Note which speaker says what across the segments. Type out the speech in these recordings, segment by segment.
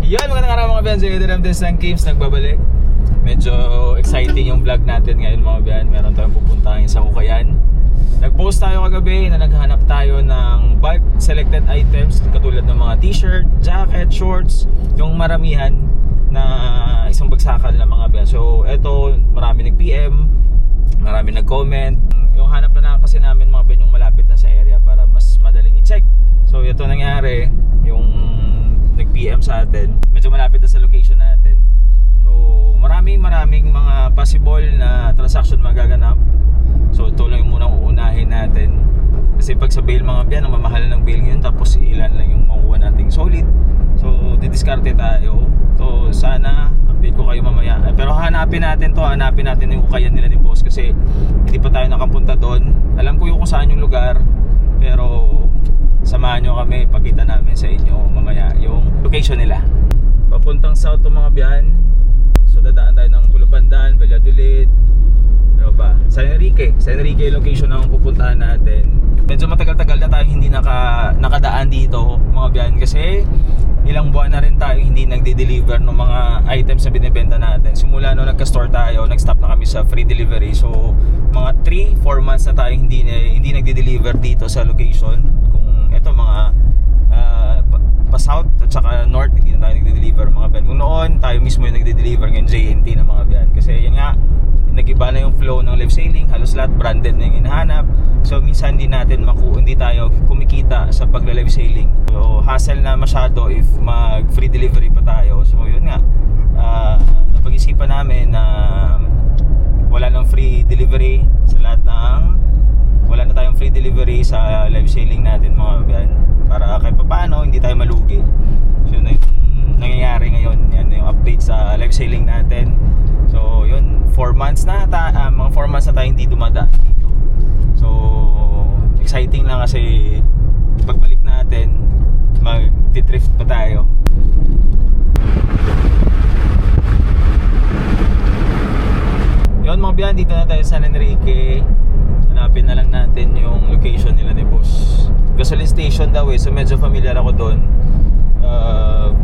Speaker 1: Yan, magandang araw mga biyan. So, ito naman ng Kims nagbabalik. Medyo exciting yung vlog natin ngayon mga biyan. Meron tayong pupuntahan sa Ukayan. Nag-post tayo kagabi na naghanap tayo ng bulk selected items katulad ng mga t-shirt, jacket, shorts, yung maramihan na isang bagsakan ng mga biyan. So, eto, marami nag-PM, marami nag-comment. Yung hanap na lang kasi namin mga biyan yung malapit na sa area para mas madaling i-check. So, ito nangyari, yung nag-PM sa atin, medyo malapit na sa location natin. So maraming mga possible na transaction magaganap. So ito lang yung munang uunahin natin. Kasi pag sa bail mga biyan, ang mamahal ng bail ngayon, tapos ilan lang yung makuha nating solid. So didiskarte tayo. So sana update ko kayo mamaya. Pero hanapin natin yung Ukayan nila ni boss. Kasi hindi pa tayo nakapunta doon. Alam ko yung kung saan yung lugar, pero samahan nyo kami, pakita namin sa inyo mamaya yung location nila. Papuntang south to mga biyan. So dadaan tayo ng Pulupandan, Valladolid, ano ba? San Enrique yung location na pupuntahan natin. Medyo matagal-tagal na tayo hindi nakadaan dito mga biyan. Kasi ilang buwan na rin tayo hindi nagde-deliver ng mga items na binibenta natin. Simula nung nagka-store tayo, nag-stop na kami sa free delivery. So mga 3-4 months na tayo hindi nagde-deliver dito sa location. Ito mga pa-south at saka north hindi na tayo nagde-deliver mga biyan. Kung noon tayo mismo yung nagde-deliver ngayon JNT na mga biyan. Kasi yun nga, nag-iba na yung flow ng live sailing. Halos lahat branded na yung hinahanap. So minsan hindi tayo kumikita sa pagla-live sailing. So hassle na masyado if mag-free delivery pa tayo. So yun nga, napag-isipan namin na wala nang free delivery sa lahat wala na tayong free delivery sa live sailing natin mga biyan, para kahit paano hindi tayo malugi. So yun na yung nangyayari ngayon. Yan yung update sa live sailing natin. So yun, 4 months na mga 4 months na tayo hindi dumada dito. So exciting lang kasi pagbalik natin mag-drift pa tayo. Yun mga biyan, dito na tayo sa San Enrique. Hanapin na lang natin yung location nila ni boss. Gasoline station daw so medyo familiar ako doon.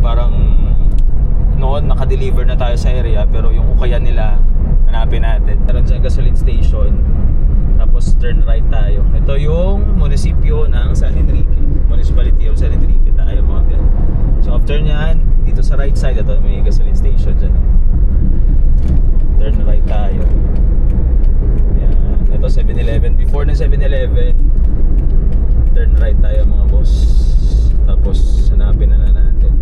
Speaker 1: Parang noon naka-deliver na tayo sa area, pero yung Ukayan nila hanapin natin. Meron sa gasoline station, tapos turn right tayo. Ito yung munisipyo ng San Enrique, municipality of San Enrique tayo mga biyan. So after nyan, dito sa right side, ito may gasoline station dyan. Turn right tayo. Ito 7-Eleven. Before ng 7-Eleven, turn right tayo mga boss. Tapos hanapin na natin.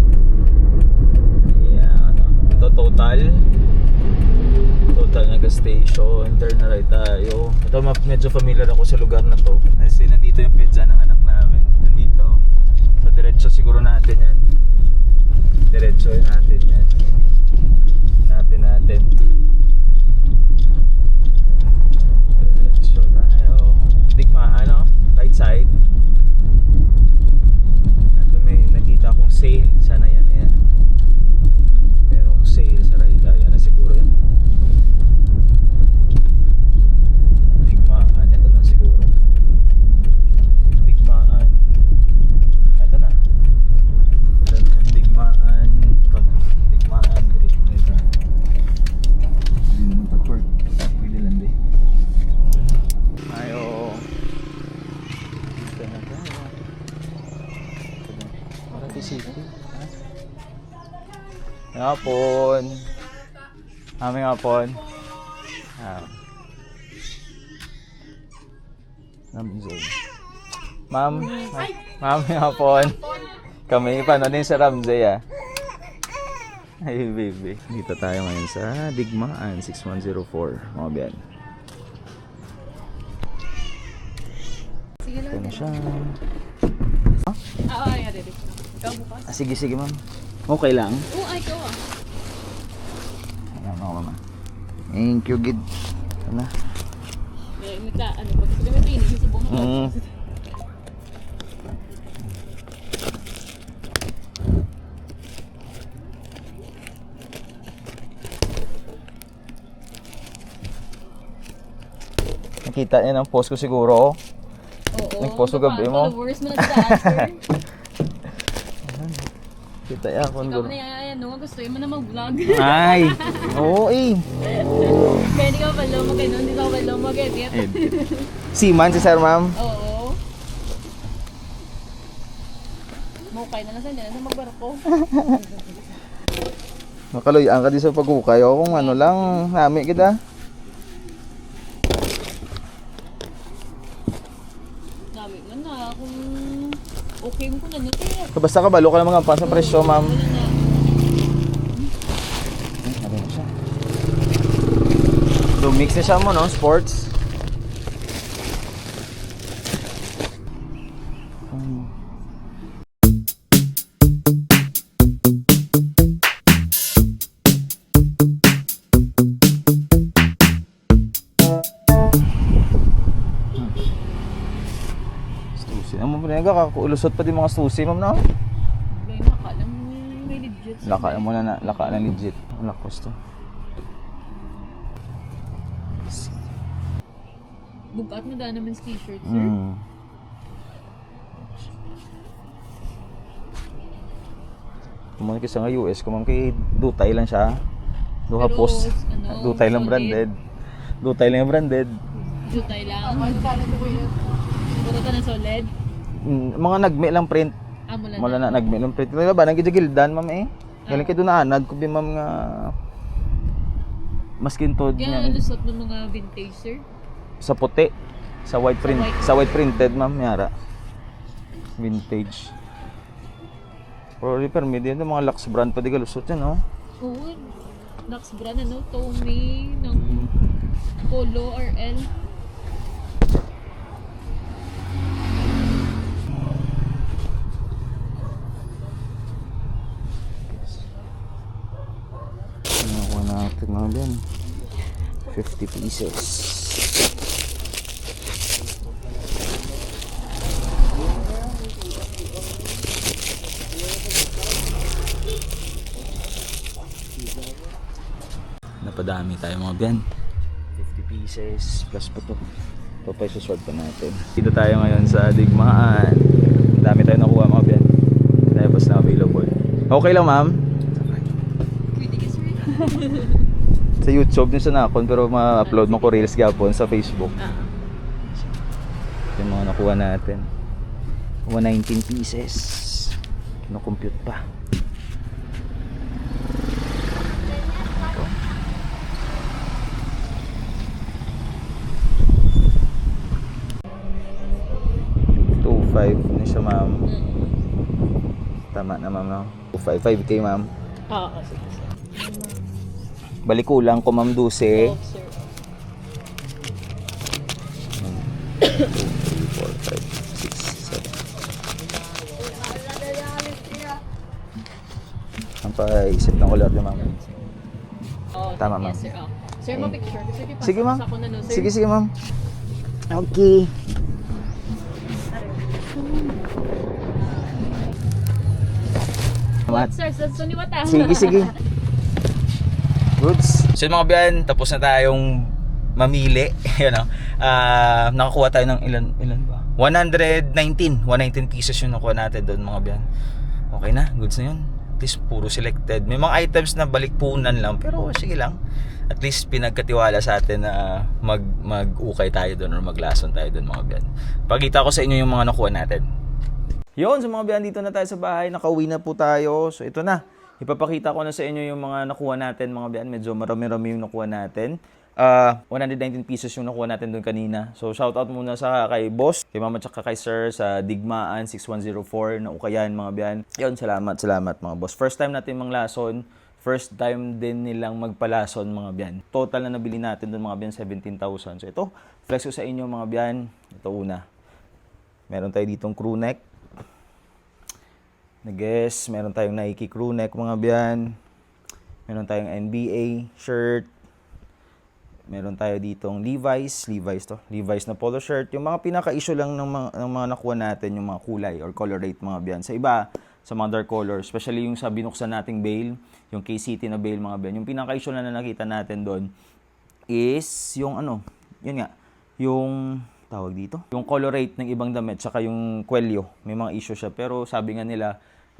Speaker 1: Yan. Ito total na gas station. Turn right tayo. Ito medyo familiar ako sa lugar na to. Kasi nandito yung pizza ng anak namin. Nandito. So diretso siguro natin yan. Diretso natin yan. Hanapin natin. Digmaan, right side. Ito may nakita akong sale. Sana yan. Merong sale sa right. Yan na siguro yan. Digmaan. Ito na siguro. Digmaan. Ito na. Digmaan. Ito na. Digmaan. Ito. Hindi naman pa-court. Pwede lang din. Ayo. Dito na tayo. Marati City. Hapon. Aming hapon. Ma'am, hapon. Kami panonin sa Ramsey Ay baby. Dito tayo ngayon sa Digmaan 6104. Mga biyan. Ito na siya. Sige ma'am. Okay lang?
Speaker 2: Oo, ay ko
Speaker 1: Ayan ako mama. Thank you, gid. Ito na. Nakita niya ng post ko siguro.
Speaker 2: Oo.
Speaker 1: Nag-post ko gabi mo.
Speaker 2: Followers mo nag-answer.
Speaker 1: Kita ya kon
Speaker 2: Ikaw
Speaker 1: guro.
Speaker 2: na yan, no? Gusto mo na mag-vlog.
Speaker 1: Ay. Oo eh.
Speaker 2: Kaya hindi ka pa lumag, no? Hindi ka pa lumag, edit.
Speaker 1: Seaman si Sir Ma'am.
Speaker 2: Oo. Mukay na lang sa'yo, hindi na magbarko.
Speaker 1: Makaluyan ka di sa pagkukay. O kung ano lang, nami kita.
Speaker 2: Dami ko na, kung okay mo ko na nito eh.
Speaker 1: Basta kabalo ka lang mga sa presyo, ma'am.
Speaker 2: Wala na.
Speaker 1: Ano na siya? So, mix na siya mo, no? Sports. Susi. Ang mga pinag kakakulusot pa din mga susi, ma'am, no?
Speaker 2: May maka lang, may legit.
Speaker 1: Laka mo na, laka na legit. Wala cost to.
Speaker 2: Bugat mo daan naman sa t-shirt, sir.
Speaker 1: Mm. Kumain kasi nga US, kumam kay Dutay lang siya. Duha
Speaker 2: Pero,
Speaker 1: post.
Speaker 2: ano,
Speaker 1: Dutay lang
Speaker 2: solid.
Speaker 1: branded. Dutay lang yung branded.
Speaker 2: Jutay lang. Puro ka na solid.
Speaker 1: Mga nagme lang print.
Speaker 2: Mula
Speaker 1: Mula na nagme lang print. Diba ba nang gildan, ma'am eh. Galing kay dunanad ko bi ma'am nga maskin tod
Speaker 2: Kaya
Speaker 1: nga
Speaker 2: ang lusot ng mga vintage, sir.
Speaker 1: sa puti, sa white print, sa white printed, ma'am, yara. Vintage. Pero repair medium mga Lux brand pa di galusot yan, no?
Speaker 2: Oo. Nax brand, ano? Tommy, ng Polo RL.
Speaker 1: Nakuha natin mga yan. 50 pieces. Napadami tayo mga biyan. 50 pieces plus pa to. Ito pa isusword pa natin. Dito tayo ngayon sa Digmaan. Ang dami tayo nakuha mga biyan. Tapos na available. Okay lang, ma'am?
Speaker 2: Pwede ka, sir.
Speaker 1: Sa YouTube nyo sa nakon pero ma-upload mo ko reels gapon sa Facebook. Ito yung mga nakuha natin. 119 pieces. Kino-compute pa. Ito. $2.5 na siya, ma'am. Tama na, ma'am, no? 5K, ma'am.
Speaker 2: Oo, sige, sir.
Speaker 1: Balik kulang ko, ma'am, 12.
Speaker 2: Oo, sir.
Speaker 1: 2, 3, 4, 5, 6, 7. Ang paisip ng color ni ma'am.
Speaker 2: Oo,
Speaker 1: Tama, ma'am.
Speaker 2: yes, sir. Oh. Sir, ma-picture. Sige,
Speaker 1: Sige, ma'am.
Speaker 2: Ako na, no, sir.
Speaker 1: Sige, sige, ma'am. Okay.
Speaker 2: What, sir? Sa suniwata.
Speaker 1: Sige, sige. Goods. So mga biyan, tapos na tayong mamili. Yan o. Nakakuha tayo ng ilan ba? 119 pieces yung nakuha natin doon mga biyan. Okay na, goods na yun. At least puro selected. May mga items na balikpunan lang, pero sige lang. At least pinagkatiwala sa atin na mag-ukay tayo doon or maglason tayo doon mga biyan. Pakita ko sa inyo yung mga nakuha natin. Yun, sa mga biyan, dito na tayo sa bahay. Nakauwi na po tayo. So ito na. Ipapakita ko na sa inyo yung mga nakuha natin mga biyan. Medyo marami-rami yung nakuha natin. 119 pieces yung nakuha natin doon kanina. So shoutout muna sa kay boss, kay mama tsaka kay sir sa Digmaan 6104 na ukayan mga biyan. Yun, salamat mga boss. First time natin manglason. First time din nilang magpalason mga biyan. Total na nabili natin doon mga biyan 17,000. So ito, flex ko sa inyo mga biyan. Ito una. Meron tayo ditong crew neck. Nag-guess, meron tayong Nike crew neck mga biyan. Meron tayong NBA shirt. Meron tayo ditong Levi's to. Levi's na polo shirt. Yung mga pinaka-issue lang ng mga nakuha natin, yung mga kulay or color rate mga biyan. Sa iba, sa mga dark color, especially yung sa binuksan nating bale, yung KCT na bale mga biyan. Yung pinaka-issue na nakita natin doon is yung yun nga, yung tawag dito, yung color rate ng ibang damit, saka yung kwelyo. May mga issue siya. Pero sabi nga nila,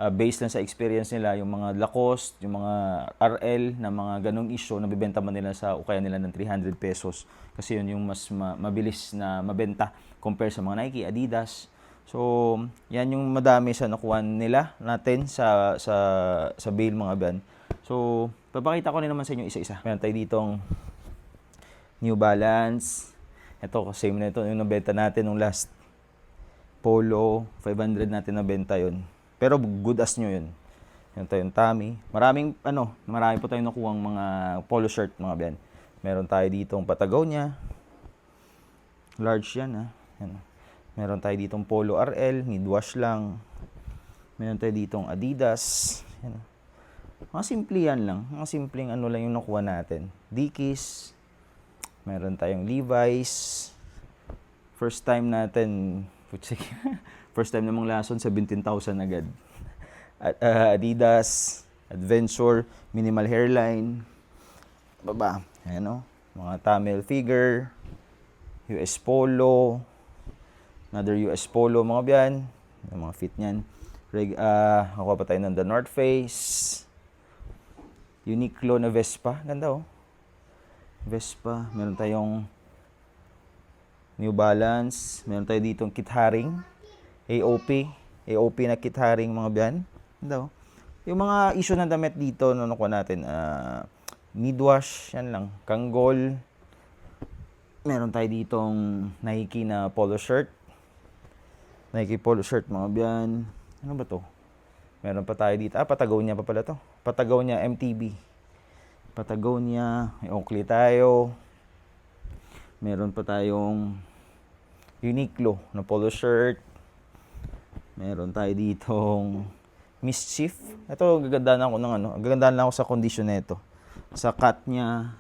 Speaker 1: based lang sa experience nila, yung mga Lacoste, yung mga RL na mga ganong issue, nabibenta man nila sa ukaya nila ng 300 pesos. Kasi yun yung mas mabilis na mabenta compare sa mga Nike, Adidas. So, yan yung madami sa nakuha nila natin sa bail mga ban. So, papakita ko rin naman sa inyo isa-isa. Meron tayo ditong New Balance. Ito, same na ito yung nabenta natin nung last. Polo, 500 natin nabenta yun. Pero good as nyo yun. Yan tayo yung Tommy. Marami po tayong nakuhang mga polo shirt mga ben. Meron tayo ditong Patagonia. Large yan ha. Yan. Meron tayo ditong Polo RL, need wash lang. Meron tayo ditong Adidas. Yan. Mga simple yan lang. Mga simpleng lang yung nakuha natin. Dickies. Meron tayong Levi's. First time natin, first time namang lason, 17,000 agad. Adidas, Adventure, Minimal Hairline. Baba, ayan o. Mga Tamil Figure, US Polo, another US Polo, mga biyan. Yung mga fit niyan. Nakuha pa tayo ng The North Face. Uniqlo na Vespa. Ganda oh. Vespa. Meron tayong New Balance. Meron tayo ditong Kit Haring. AOP. AOP na Kit Haring mga biyan. Ganda oh. Yung mga issue ng damit dito, nakuha natin. Need wash. Yan lang. Kanggol. Meron tayo ditong Nike na polo shirt. Nike polo shirt mga biyan. Ano ba to? Meron pa tayo dito. Patagonia pa pala to. Patagonia MTB. Patagonia. May Oakley tayo. Meron pa tayong Uniqlo na polo shirt. Meron tayo ditong Mischief. Ito, gagandahan ako ng gagandahan lang ako sa condition nito. Sa cut niya.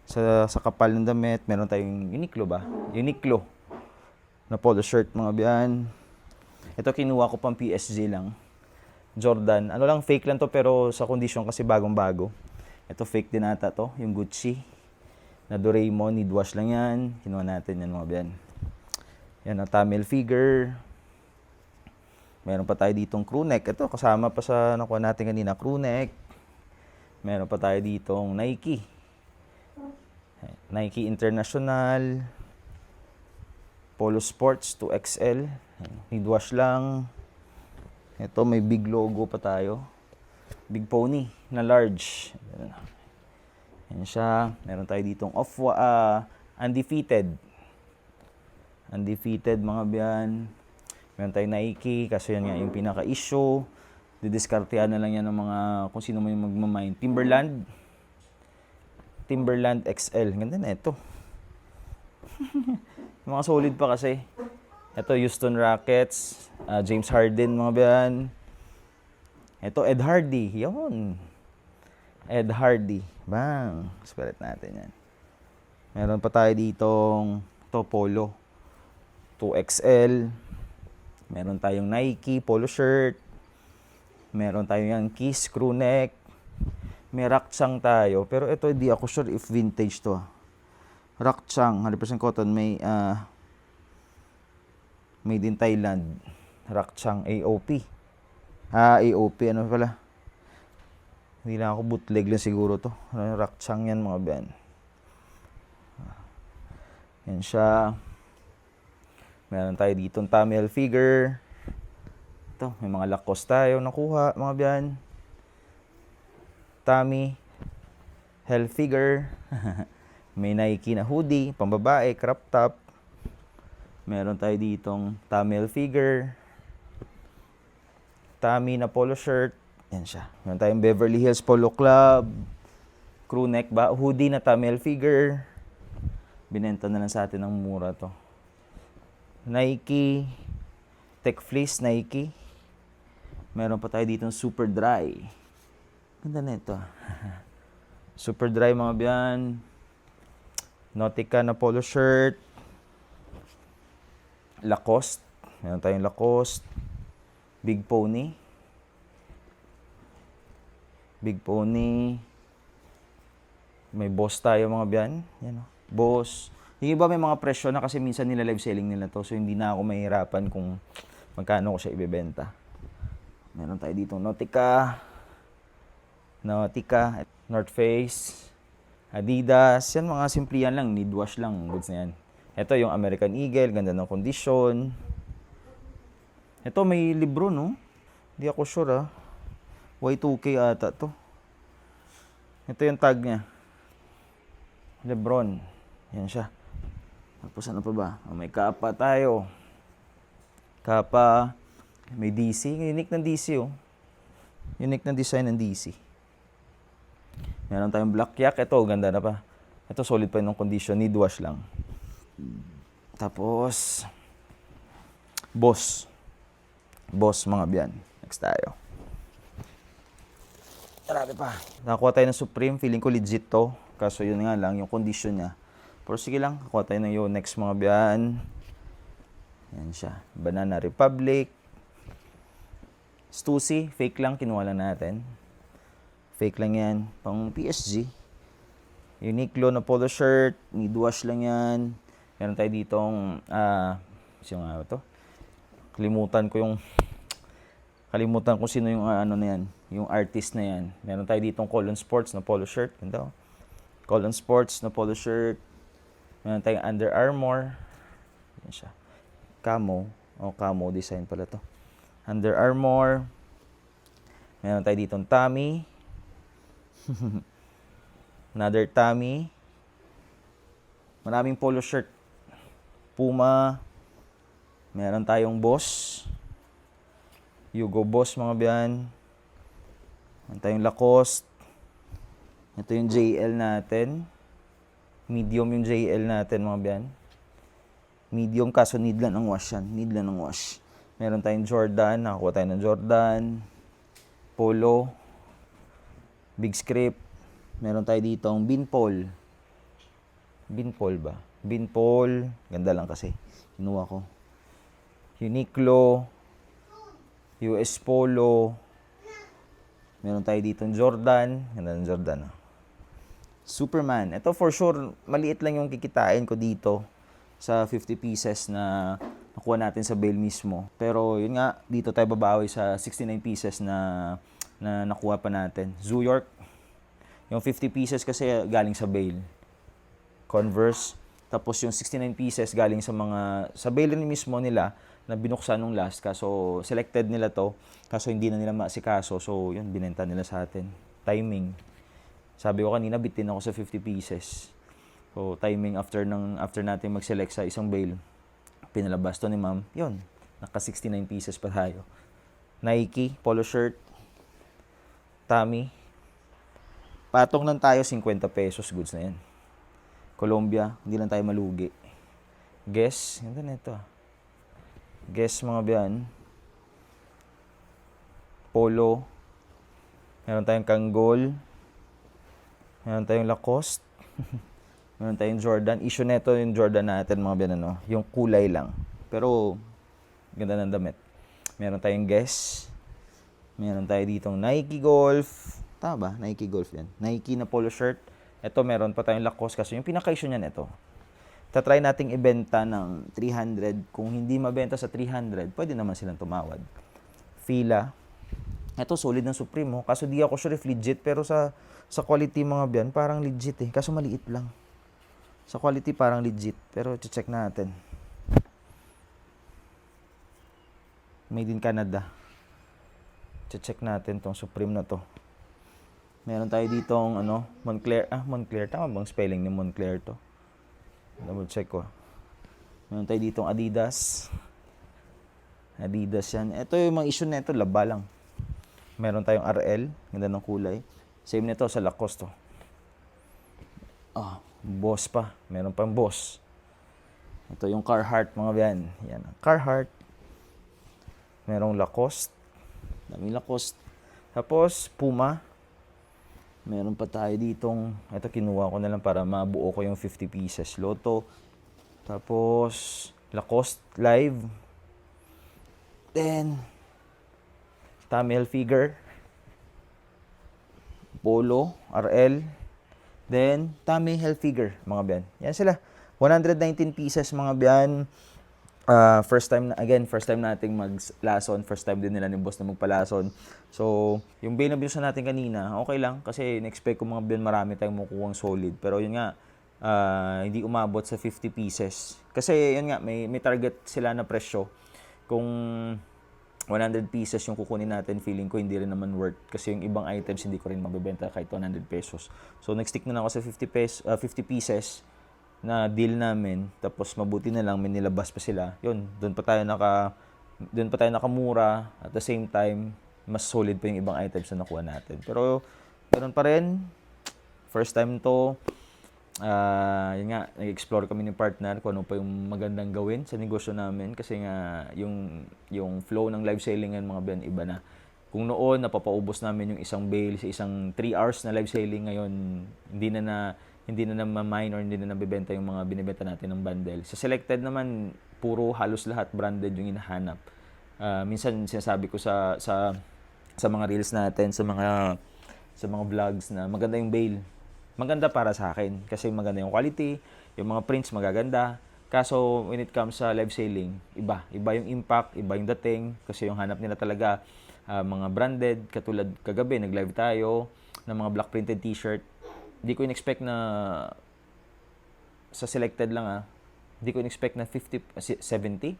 Speaker 1: Sa kapal ng damit. Meron tayong Uniqlo ba? Uniqlo na polo shirt mga biyan. Ito kinuha ko pang PSG lang. Jordan. Fake lang to pero sa condition kasi bagong-bago. Ito fake din ata to, yung Gucci. Na Doraemon, need wash lang yan. Kinuha natin yan mga biyan. Yan ang Tamil Figure. Meron pa tayo ditong crew neck. Ito kasama pa sa nakuha natin kanina, crew neck. Meron pa tayo ditong Nike. Nike International. Polo Sports 2XL. Need wash lang. Ito may big logo pa tayo. Big Pony na large. Yan siya. Meron tayo ditong Undefeated. Undefeated mga biyan. Meron tayong Nike kasi yan nga yung pinaka-issue. Didiskartehan na lang yan ng mga kung sino mo yung magmamind. Timberland XL. Ganda na ito. Mga solid pa kasi. Ito, Houston Rockets. James Harden, mga biyan. Ito, Ed Hardy. Yun. Ed Hardy. Bang. Spirit natin yan. Meron pa tayo ditong Polo. 2XL. Meron tayong Nike Polo shirt. Meron tayong Yankees crew neck. May Rakchang tayo. Pero ito, hindi ako sure if vintage to. Rakchang, 100% cotton, made in Thailand. Rakchang AOP. AOP, ano pala? Hindi lang ako, bootleg lang siguro to. Rakchang yan mga ben. Yan siya. Meron tayo ditong Tamil Figure. Ito, may mga Lacoste tayo nakuha, mga ben. Tommy Hilfiger. May Nike na hoodie, pambabae, crop top. Meron tayo ditong Tamil Figure. Tommy na polo shirt. Yan siya. Meron tayong Beverly Hills Polo Club. Crew neck ba? Hoodie na Tamil Figure. Binenta na lang sa atin ng mura to. Nike. Tech Fleece Nike. Meron pa tayo ditong Super Dry. Ganda na ito. Super Dry mga biyan. Nautica na polo shirt. Lacoste. Meron tayong Lacoste. Big Pony. Big Pony. May Boss tayo mga biyan. Yan o. Boss. Yung iba may mga presyo na kasi minsan nila live selling nila to. So hindi na ako mahirapan kung magkano ko siya ibebenta. Meron tayo dito Nautica, North Face, Adidas. Yan mga simple yan lang, need wash lang, goods na yan. Ito yung American Eagle, ganda ng kondisyon. Ito may libro, no? Hindi ako sure, ah. Y2K ata to. Ito yung tag niya. Lebron. Yan siya. Tapos ano pa ba? May Kappa tayo. Kappa. May DC. Unique ng DC, oh. Unique na design ng DC. Meron tayong Black Yak. Ito, ganda na pa. Ito, solid pa yung condition. Need wash lang. Tapos, Boss. Boss, mga biyan. Next tayo. Marami pa. Nakakuha tayo ng Supreme. Feeling ko legit to. Kaso yun nga lang, yung condition niya. Pero sige lang, kuha tayo ng Yonex, mga biyan. Yan siya. Banana Republic. Stussy, fake lang, kinuha lang natin. Fake lang yan. Pang PSG. Uniqlo na polo shirt. Need wash lang yan. Meron tayo ditong, sino nga to? Kalimutan ko sino yung ano na yan. Yung artist na yan. Meron tayo ditong Colon Sports na polo shirt. Ganda, oh. Colon Sports na polo shirt. Meron tayong Under Armour. Yan siya. Camo. Camo design pala to. Under Armour. Meron tayo ditong Tommy. Another Tommy. Maraming polo shirt. Puma. Meron tayong Boss. Hugo Boss, mga biyan. Meron tayong Lacoste. Ito yung JL natin. Medium yung JL natin, mga biyan. Medium kaso need lang ng wash yan. Need lang ng wash. Meron tayong Jordan. Nakakuha tayo ng Jordan. Polo. Big Script. Meron tayo dito ang Binpol. Binpol ba? Binpol. Ganda lang kasi. Kinuha ko. Uniqlo. US Polo. Meron tayo dito ang Jordan. Ganda ng Jordan. Superman. Ito for sure, maliit lang yung kikitain ko dito sa 50 pieces na nakuha natin sa bail mismo. Pero yun nga, dito tayo babawi sa 69 pieces na nakuha pa natin. Zoo York. Yung 50 pieces kasi galing sa bail. Converse. Tapos yung 69 pieces galing sa bail rin mismo nila na binuksan nung last. Kaso selected nila to. Kaso hindi na nila maasikaso. So yun, binenta nila sa atin. Timing. Sabi ko kanina, bitin ako sa 50 pieces. So timing after natin mag-select sa isang bail. Pinalabas to ni ma'am. Yun, naka 69 pieces pa tayo. Nike, polo shirt. Tommy. Patong lang tayo, 50 pesos. Goods na yan. Colombia, hindi lang tayo malugi. Guess, ganda na ito. Guess, mga biyan. Polo. Meron tayong Kanggol. Meron tayong Lacoste. Meron tayong Jordan. Issue neto yung Jordan natin, mga biyan, ano. Yung kulay lang. Pero, ganda ng damit. Meron tayong Guess. Meron tayo ditong Nike Golf. Tama ba? Nike Golf yan. Nike na polo shirt. Ito, meron pa tayong Lacoste kasi yung pinaka-issue niyan ito. Tatry nating ibenta ng 300. Kung hindi mabenta sa 300, pwede naman silang tumawad. Fila. Ito, solid ng Supreme. Oh. Kaso di ako sure if legit. Pero sa quality, mga biyan, parang legit eh. Kaso maliit lang. Sa quality, parang legit. Pero check natin. Made in Canada. Check natin tong Supreme na to. Meron tayo ditong Moncler. Moncler. Tama bang spelling ni Moncler to? Double check ko. Meron tayo ditong Adidas. Adidas yan. Ito yung mga issue nito, laba lang. Meron tayong RL. Ganda ng kulay. Same nito sa Lacoste to. Boss pa. Meron pang Boss. Ito yung Carhartt, mga biyan. Yan. Carhartt. Merong Lacoste. Daming Lacoste. Tapos, Puma. Meron pa tayo ditong, ito kinuha ko na lang para mabuo ko yung 50 pieces. Lotto. Tapos, Lacoste Live. Then, Tommy Hilfiger. Polo, RL. Then, Tommy Hilfiger, mga biyan. Yan sila. 119 pieces, mga biyan. first time nating maglason, first time din nila ni boss na magpalason. So, yung bail na binusan natin kanina, okay lang kasi in-expect ko mga biyan marami tayong makukuhang solid. Pero yun nga, hindi umabot sa 50 pieces. Kasi yun nga, may target sila na presyo. Kung 100 pieces yung kukunin natin, feeling ko hindi rin naman worth. Kasi yung ibang items hindi ko rin mabebenta kahit 100 pesos. So, nag-stick na lang ako sa 50 pieces na deal namin, tapos mabuti na lang may nilabas pa sila. Yun, doon pa tayo nakamura, at the same time mas solid pa yung ibang items na nakuha natin. Pero ganoon pa rin, first time to, yun nga, nag-explore kami ni partner kung ano pa yung magandang gawin sa negosyo namin kasi nga yung flow ng live selling ng mga ben iba na. Kung noon napapaubos namin yung isang bail sa isang 3 hours na live selling, ngayon hindi na ma-mine or hindi na nabebenta yung mga binibenta natin ng bundle. Sa selected naman, puro halos lahat branded yung hinahanap. Minsan sinasabi ko sa mga reels natin, sa mga vlogs na maganda yung bail. Maganda para sa akin kasi maganda yung quality, yung mga prints magaganda. Kaso when it comes sa live selling, iba yung impact, iba yung dating kasi yung hanap nila talaga mga branded. Katulad kagabi, nag-live tayo ng mga black printed t-shirt. Hindi ko in-expect na sa selected lang hindi ko in-expect na 70%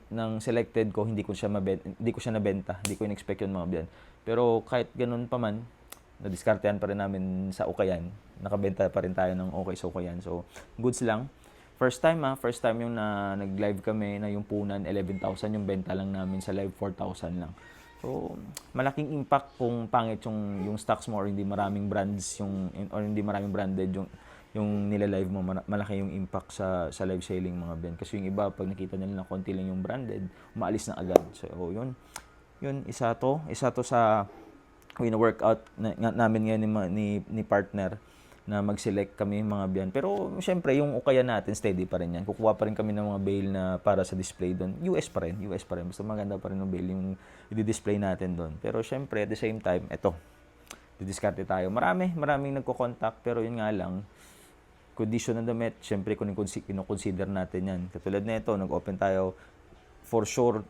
Speaker 1: ng selected ko hindi ko siya nabenta. Hindi ko in-expect yun mga biyan. Pero kahit ganun pa man, nadiskartehan pa rin namin sa Ukayan. Nakabenta pa rin tayo ng okay sa Ukayan. So, goods lang. First time yung nag-live kami na yung punan 11,000, yung benta lang namin sa live 4,000 lang. So, malaking impact kung pangit yung stocks mo or hindi maraming brands or hindi maraming branded yung nila-live mo, malaki yung impact sa live selling mga ben. Kasi yung iba pag nakita nila na konti lang yung branded, umaalis na agad. So, yun isa to sa workout namin ngayon ni partner na mag-select kami mga biyan. Pero syempre yung Ukayan natin steady pa rin yan. Kukuha pa rin kami ng mga bail na para sa display doon. US pa rin. Basta maganda pa rin yung bail yung i-display natin doon. Pero syempre at the same time, didiskarte tayo. Maraming nagko-contact pero yun nga lang, condition ng damit, syempre kino-consider natin yan. Katulad nito, nag-open tayo for sure.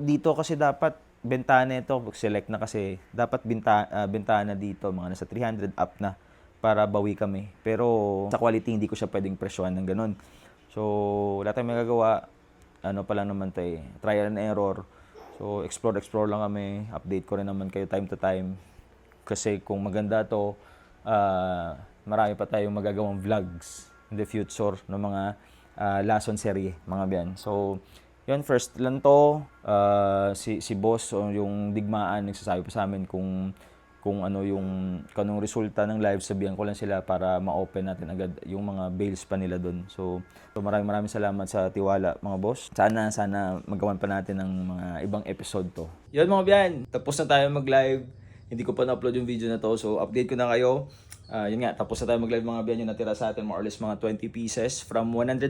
Speaker 1: Dito kasi dapat bentahan ito, select na kasi dapat bentahan na dito mga nasa 300 up na para bawi kami. Pero sa quality, hindi ko siya pwedeng presyohan ng ganun. So, wala tayong magagawa. Ano pa lang naman tayo, trial and error. So, explore lang kami. Update ko rin naman kayo time to time. Kasi kung maganda to, marami pa tayong magagawang vlogs in the future ng mga lason serye, mga biyan. So, yun, first lang to. Si boss o yung digmaan, nagsasabi pa sa amin kung anong resulta ng live, sabihan ko lang sila para ma-open natin agad yung mga bails pa nila doon. So maraming salamat sa tiwala mga boss. Sana magawan pa natin ng mga ibang episode to. Yun mga biyan, tapos na tayo mag-live. Hindi ko pa na-upload yung video na to, so update ko na kayo. Yun nga, tapos na tayo mag-live mga biyan, yung natira sa atin more or less mga 20 pieces from 119.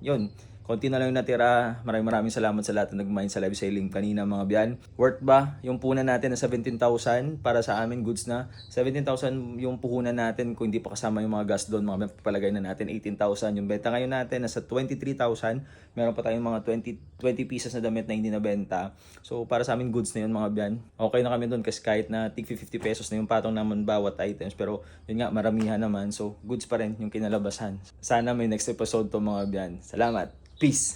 Speaker 1: Yun, konti na lang yung natira. Maraming salamat sa lahat na nag-mine sa live selling kanina mga biyan. Worth ba yung puhunan natin na 17,000 para sa amin? Goods na. 17,000 yung puhunan natin kung hindi pa kasama yung mga gas doon. Mga biyan, papalagay na natin 18,000. Yung benta ngayon natin nasa 23,000. Meron pa tayong mga 20 pieces na damit na hindi nabenta. So para sa amin goods na yun mga biyan. Okay na kami doon kasi kahit na tig 50 pesos na yung patong naman bawat items. Pero yun nga, maramihan naman. So goods pa rin yung kinalabasan. Sana may next episode to mga biyan. Salamat. Peace.